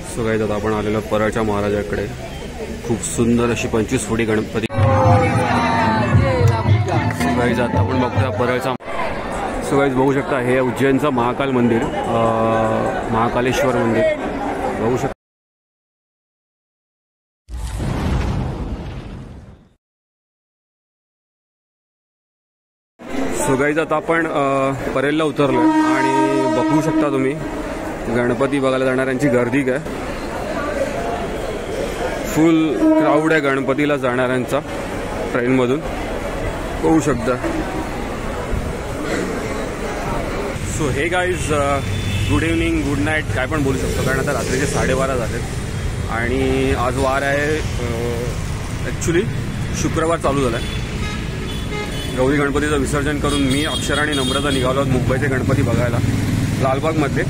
So guys आता आपण आलेलो परळच्या महाराजाकडे। खूप सुंदर अशी 25 फुटी गणपती। सो गाइस आता आपण बघतोय परळचा। सो गाइस बघू शकता हे उज्जैनचं महाकाल मंदिर, महाकालेश्वर मंदिर बघू शकता। सो गाइस आता आपण परेलला उतरलो आणि बघू शकता तुम्ही गणपती बघायला जाणाऱ्यांची गर्दी काय, फुल क्राऊड आहे गणपतीला जाणाऱ्यांचा ट्रेनमधून बघू शकता। So hey guys good evening, good night काय पण बोलू शकतो, कारण आता रात्रीचे 12:30 झालेत आणि आज वार आहे ॲक्च्युली शुक्रवार चालू झाला आहे। गौरी गणपतीचं विसर्जन करून मी, अक्षर आणि नम्रता निघालो आहोत मुंबईचे गणपती बघायला लालबागमध्ये।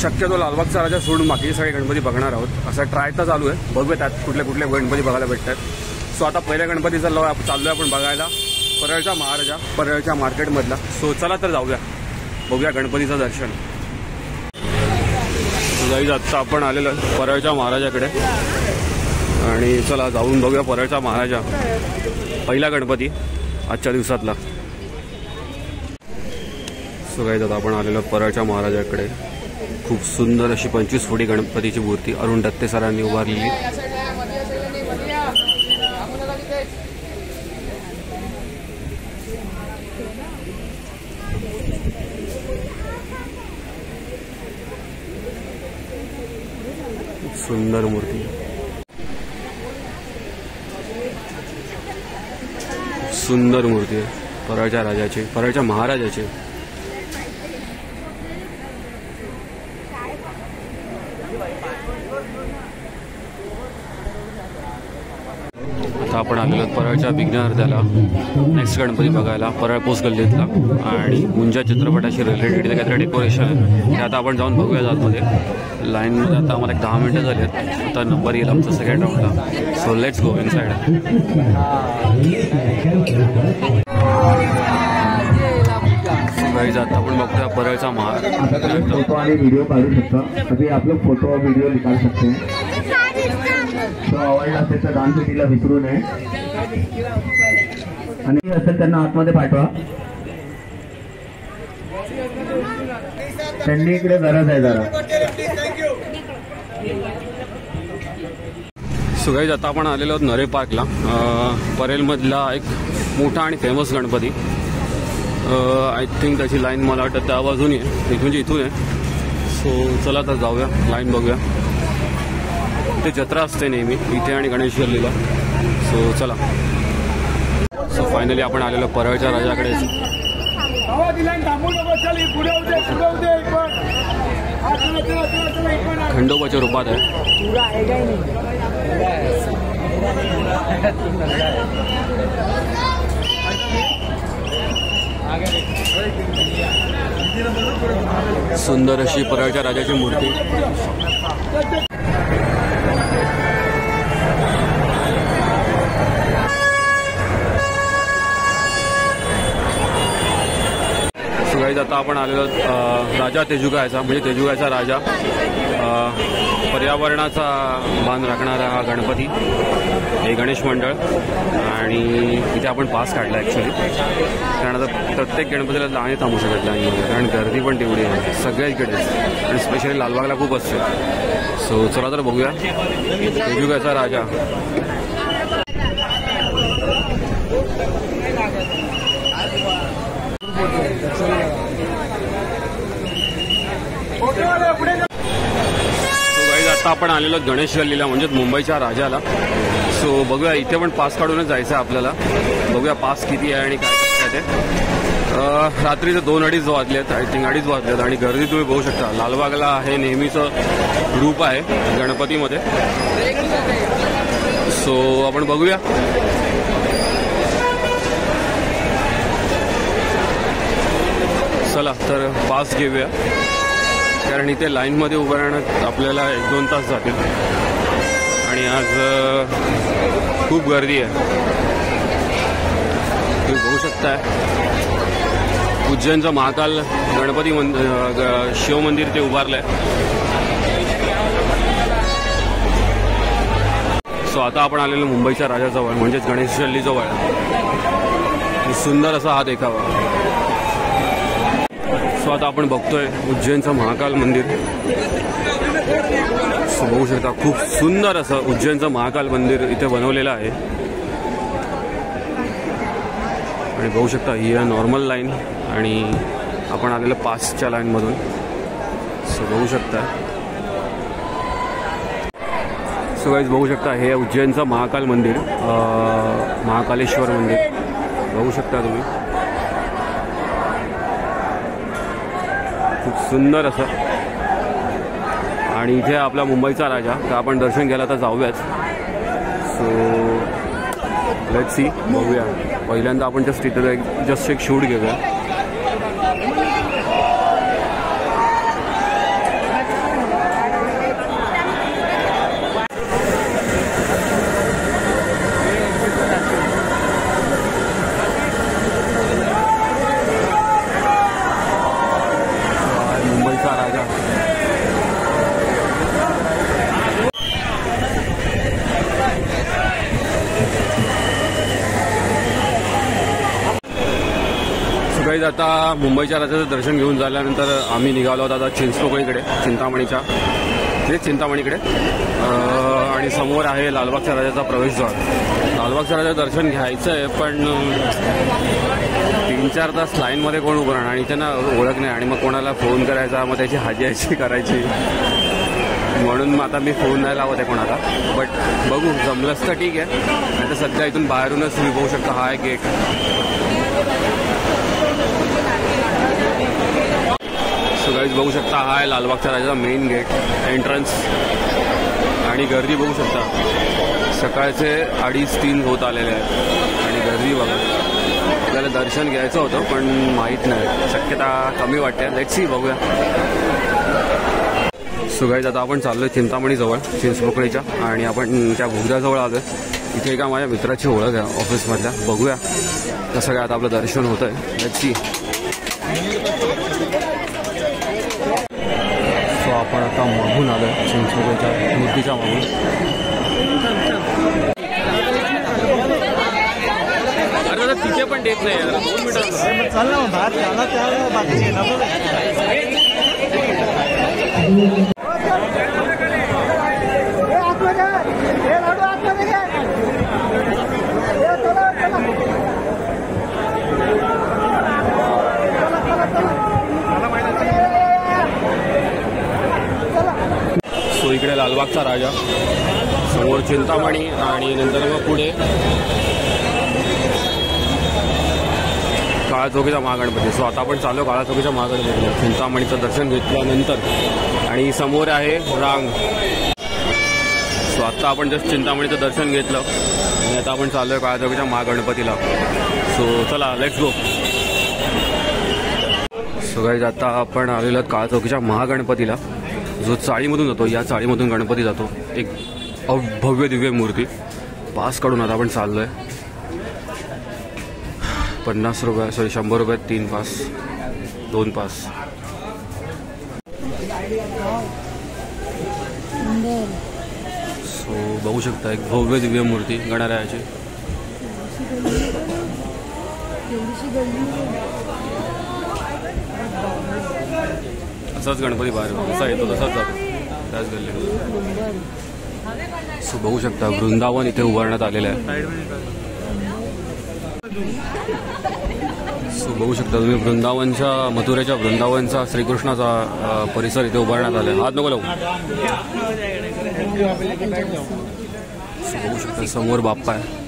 शक्यतो लालबागचा राजा सोडून बाकीचे सगळे गणपती बघणार आहोत, असा ट्राय तर चालू आहे, बघूया त्यात कुठले कुठले गणपती बघायला भेटतात। सो आता पहिल्या गणपती चाललोय आपण बघायला परळचा महाराजा, परळच्या मार्केटमधला। सो चला तर जाऊया, बघूया गणपतीचं दर्शन। गाईज आत्ता आपण आलेलो परळच्या महाराजाकडे आणि चला जाऊन बघूया परळचा महाराजा, पहिला गणपती आजच्या दिवसातला। सो गाईज आता आपण आलेलो परळच्या महाराजाकडे। खूप सुंदर अशी 25 फुटी गणपतीची मूर्ती अरुण दत्ते सरांनी उभारलेली। सुंदर मूर्ती, सुंदर मूर्ती आहे परळच्या राजाची, परळच्या महाराजाची। आता आपण आलेलो परळच्या विघ्नहर्त्याला नेक्स्ट गणपती बघायला, परळ पोस्ट गल्लीतला, आणि मुंजा चित्रपटाशी रिलेटेड काहीतरी डेकोरेशन आहे ते आता आपण जाऊन बघूया आतमध्ये। लाईनमध्ये आता आम्हाला 10 मिनिटं झाली आहेत, आता नंबर येईल आमचा सेकंड राऊंडला। So let's go inside. आता आपण बघतोय परळचा महाराज। फोटो आणि व्हिडिओ काढू शकता, अभी आप लोग फोटो और वीडियो निकाल सकते हैं। तो आवडला असेल तर दानपेटीला विसरू नये आणि असेल त्यांना आतमध्ये पाठवा, त्यांनी इकडे गरज आहे जरा। सो गाईज आता आपण आलेलो आहोत नरे पार्कला, परेलमधला एक मोठा आणि फेमस गणपती। आय थिंक त्याची लाईन मला वाटतं त्या बाजूने आहे, म्हणजे इथून आहे। सो चला तर जाऊया, लाईन बघूया। ते जत्रा असते नेहमी इथे आणि गणेश गल्लीला। सो चला। सो फायनली आपण आलेलो परळच्या राजाकडे। खंडोबाच्या रूपात आहे। सुंदर अशी परळच्या राजाची मूर्ती। गाईज आता आपण आलेलो राजा तेजुगायचा, म्हणजे तेजुगायचा राजा, पर्यावरणाचा भान राखणारा हा गणपती, हे गणेश मंडळ। आणि इथे आपण पास काढला ॲक्च्युली, कारण आता प्रत्येक गणपतीला लाईन थांबू शकत नाही, कारण गर्दी पण तेवढी आहे सगळ्याकडे, आणि स्पेशली लालबागला खूप असते। सो चला तर बघूया तेजुगायचा राजा। आता आपण आलेलो गणेश गल्लीला, म्हणजे मुंबईच्या राजाला। सो बघूया, इथे पण पास काढूनच जायचं आहे आपल्याला, बघूया पास किती आहे आणि काय कसं ते। रात्रीचे 2-2:30 वाजलेत, आय थिंक 2:30 वाजलेत, आणि गर्दी तुम्ही बघू शकता। लालबागला हे नेहमीचं रूप आहे गणपतीमध्ये। सो आपण बघूया। चला तर पास घेऊया, कारण इथे लाईनमध्ये उभं राहण्यात आपल्याला 1-2 तास जातील आणि आज खूप गर्दी आहे। तुम्ही बघू शकताय उज्जैनचं महाकाल गणपती शिव मंदिर ते उभारलंय। सो आता आपण आलेलो मुंबईच्या राजाजवळ म्हणजेच गणेश गल्लीजवळ. सुंदर असा हा देखावा. सो आता आपण बघतोय उज्जैनचं महाकाल मंदिर. सो बघू शकता खूप सुंदर असं उज्जैनचं महाकाल मंदिर इथे बनवलेलं आहे. आणि बघू शकता ही आहे नॉर्मल लाईन आणि आपण आलेलं पासच्या लाईनमधून. सो बघू शकता. सो गाईज बघू शकता हे उज्जैनचं महाकाल मंदिर, महाकालेश्वर मंदिर बघू शकता तुम्ही. खूप सुंदर असं. आणि इथे आपला मुंबईचा राजा, तर आपण दर्शन घ्यायला तर जाऊयाच. सो लेट्स सी, बघूया. पहिल्यांदा आपण जस्ट एक शूट घेऊया. आता मुंबईच्या राजाचं दर्शन घेऊन झाल्यानंतर आम्ही निघालो होतो आता चिंचपोकळीकडे, चिंतामणीकडे. आणि समोर आहे लालबागच्या राजाचा प्रवेशद्वार. लालबागच्या राजाचं दर्शन घ्यायचं आहे पण 3-4 तास लाईनमध्ये कोण उभं राहणार आणि त्यांना ओळख नाही आणि मग कोणाला फोन करायचा, मग त्याची हाजी करायची. म्हणून आता मी फोन नाही लावत आहे कोणाला. बट बघू, जमलंच तर ठीक आहे. नाही तर सध्या इथून बाहेरूनच तुम्ही बघू शकता हा एक गेट. सो गाईज बघू शकता हा आहे लालबागच्या राजाचा मेन गेट, एंट्रन्स. आणि गर्दी बघू शकता. सकाळचे 2:30-3 होत आलेले आहेत आणि गर्दी बघा. आपल्याला दर्शन घ्यायचं होतं पण माहीत नाही, शक्यता कमी वाटते. लेट्स सी, बघूया. सो गाईज आता आपण चाललो आहे चिंतामणीजवळ, चिंचपोकळीच्या. आणि आपण त्या भोगद्याजवळ आलो आहे. इथे एका माझ्या मित्राची ओळख आहे ऑफिसमधल्या. बघूया कसं काय आता आपलं दर्शन होतं आहे. Let's see. सो आपण आता मागून आलो आहे चिंचपोकळीच्या मूर्तीच्या मागून. अरे दादा तिथे पण देत नाही, 2 मिनिटं चाल ना बाहेर बाकी. सो इकडे लालबागचा राजा, समोर चिंतामणी आणि नंतर मग पुढे काळाचौकीचा महागणपती. सो आता आपण चालू काळाचौकीच्या महागणपतीला. चिंतामणीचं दर्शन घेतल्यानंतर आणि समोर आहे रांग. सो आता आपण जस्ट चिंतामणीचं दर्शन घेतलं आणि आता आपण चालू आहे काळाचौकीच्या महागणपतीला. सो चला लेट्स गो. सो गाईज आता आपण आलेलो आहोत काळाचौकीच्या महागणपतीला, जो चाळीमधून जातो. या चाळीमधून गणपती जातो. एक भव्य दिव्य मूर्ती. पास काढून आता आपण चाललो आहे. 50 रुपये, सॉरी 100 रुपये 3 पास, 2 पास. सो बघू शकता एक भव्य दिव्य मूर्ती गणरायाची. असाच गणपती बाहेर कसा येतो तसाच जातो त्याच गल्लीमध्ये. सो बघू शकता वृंदावन इथे उभारण्यात आलेलं आहे. सो बघू शकता तुम्ही वृंदावनच्या, मथुरेच्या वृंदावनचा श्रीकृष्णाचा परिसर इथे उभारण्यात आला आहे. हात नको लावू. सो बघू शकता समोर बाप्पा आहे.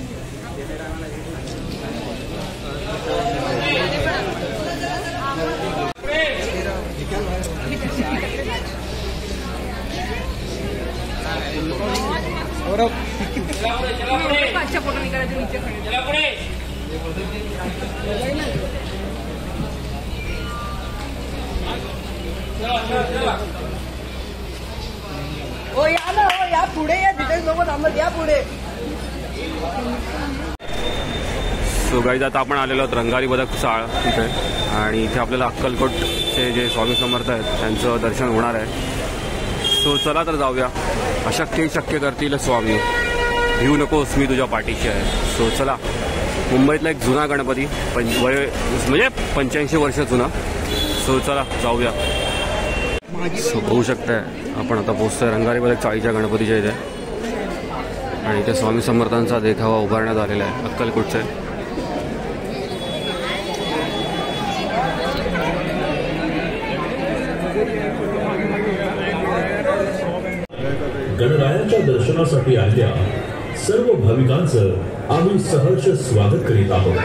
ओ या ना, हो या पुढे या, तिथे सोबत आम्हाला या पुढे. सो गाईज आता आपण आलेलो आहोत रंगारी बदक चाळ इथे. आणि इथे आपल्याला अक्कलकोटचे जे स्वामी समर्थ आहेत त्यांचं दर्शन होणार आहे. सो चला तर जाऊया. अशक्य शक्य करतील स्वामी. भिवू नकोस मी तुझ्या पाठीशी आहे. सो चला, मुंबईतला एक जुना गणपती म्हणजे 85 वर्ष जुना. सो चला जाऊया. सो बघू शकताय आपण आता पोहोचतोय रंगारीमध्ये चाळीच्या गणपतीच्या इथे. आणि इथे स्वामी समर्थांचा देखावा उभारण्यात आलेला आहे अक्कलकोटचे. गणरायाच्या दर्शनासाठी आलेल्या सर्व भाविकांचं आम्ही सहर्ष स्वागत करीत आहोत.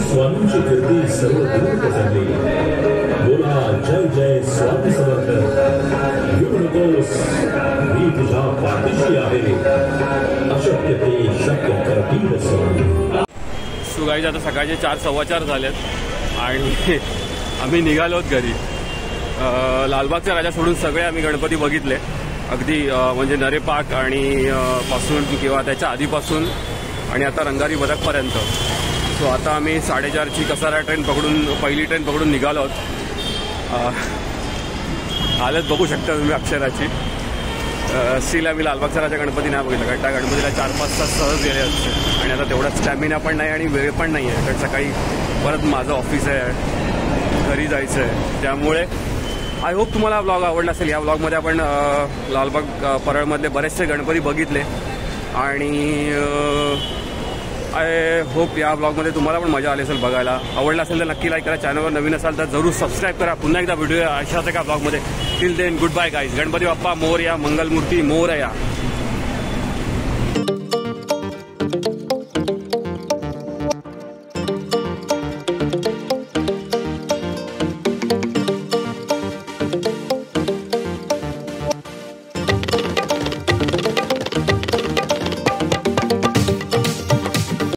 स्वामींची कीर्ती सर्व दूर पसरली. बोला जय जय स्वामी समर्थ. भिवू नकोस मी तुझ्या पाठीशी आहे. अशक्य ते शक्य करतील स्वामी. सो गाईज आता सकाळचे 4:15 झालेत आणि आम्ही निघालोत घरी. लालबागचा राजा सोडून सगळे आम्ही गणपती बघितले, अगदी म्हणजे नरेपाक आणि पासून किंवा त्याच्या आधीपासून आणि आता रंगारी बदकपर्यंत. सो आता आम्ही 4:30ची कसारा ट्रेन पकडून पहिली ट्रेन पकडून निघालो आहोत. हालत बघू शकता तुम्ही अक्षराची. स्टील आम्ही लालबागचा राजा गणपती नाही बघितला, कारण त्या गणपतीला 4-5 तास सहज गेले असते आणि आता तेवढा स्टॅमिना पण नाही आणि वेळ पण नाही आहे, कारण सकाळी परत माझं ऑफिस आहे, घरी जायचं आहे. त्यामुळे आय होप तुम्हाला हा ब्लॉग आवडला असेल. या ब्लॉगमध्ये आपण लालबाग परळमधले बरेचसे गणपती बघितले आणि आय होप या ब्लॉगमध्ये तुम्हाला पण मजा आली असेल बघायला. आवडला असेल तर नक्की लाईक करा. चॅनलवर नवीन असाल तर जरूर सबस्क्राईब करा. पुन्हा एकदा व्हिडिओ अशाच एका ब्लॉगमध्ये. Till then good bye guys. Ganpati Bappa Morya, Mangalmurti Morya.